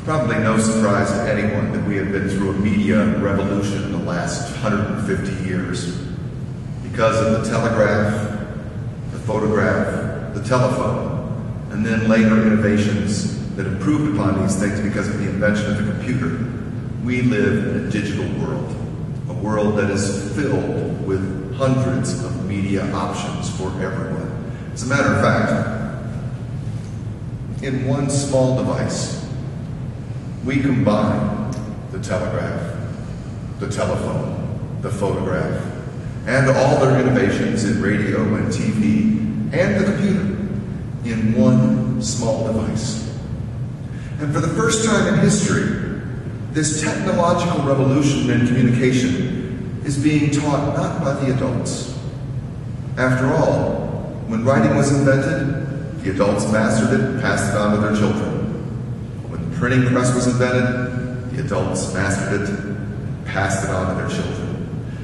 Probably no surprise to anyone that we have been through a media revolution in the last 150 years because of the telegraph, the photograph, the telephone, and then later innovations that improved upon these things because of the invention of the computer. We live in a digital world, a world that is filled with hundreds of media options for everyone. As a matter of fact, in one small device, we combine the telegraph, the telephone, the photograph, and all their innovations in radio and TV and the computer in one small device. And for the first time in history, this technological revolution in communication is being taught not by the adults. After all, when writing was invented, the adults mastered it and passed it on to their children. When the printing press was invented, the adults mastered it and passed it on to their children.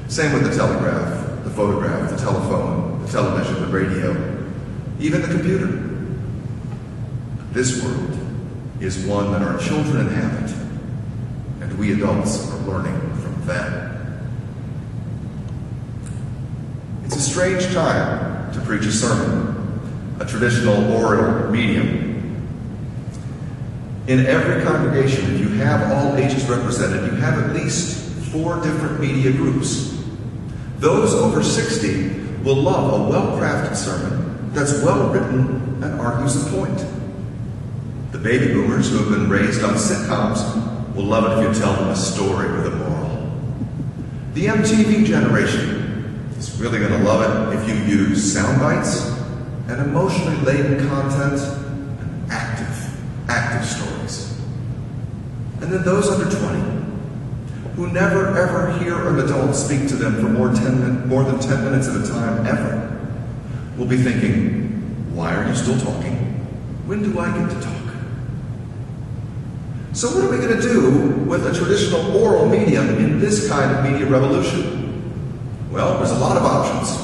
Same with the telegraph, the photograph, the telephone, the television, the radio, even the computer. This world is one that our children inhabit, and we adults are learning from them. It's a strange time to preach a sermon, a traditional oral medium. In every congregation, if you have all ages represented, you have at least 4 different media groups. Those over 60 will love a well-crafted sermon that's well-written and argues a point. The baby boomers who have been raised on sitcoms will love it if you tell them a story with a moral. The MTV generation is really going to love it if you use sound bites and emotionally laden content and active stories. And then those under 20 who never ever hear an adult speak to them for more than 10 minutes at a time ever will be thinking, why are you still talking? When do I get to talk? So what are we going to do with a traditional oral medium in this kind of media revolution? Well, there's a lot of options.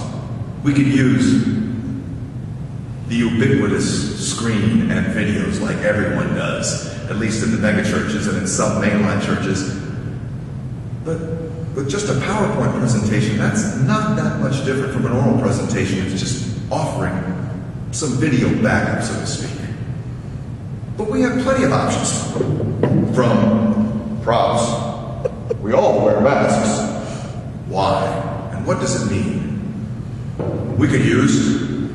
We could use the ubiquitous screen and videos like everyone does, at least in the mega churches and in some mainline churches. But with just a PowerPoint presentation, that's not that much different from an oral presentation. It's just offering some video backup, so to speak. But we have plenty of options. From props, we all wear masks. Why? And what does it mean? We could use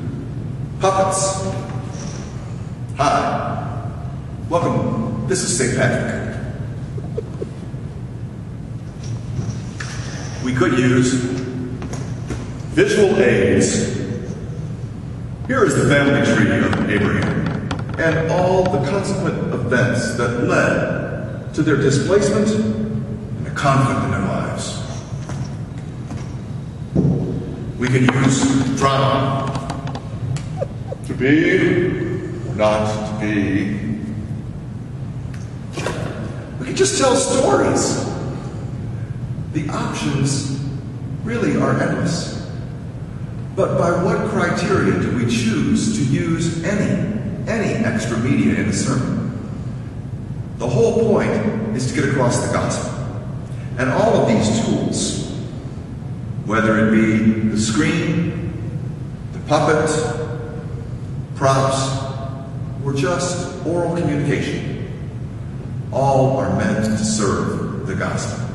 puppets. Hi, welcome. This is St. Patrick. We could use visual aids. Here is the family tree of Abraham and all the consequent events that led to their displacement and the conflict in their lives. We can use drama. To be or not to be. We can just tell stories. The options really are endless. But by what criteria do we choose to use any extra media in a sermon? The whole point is to get across the gospel. And all of these tools, whether it be the screen, the puppet, props, or just oral communication, all are meant to serve the gospel.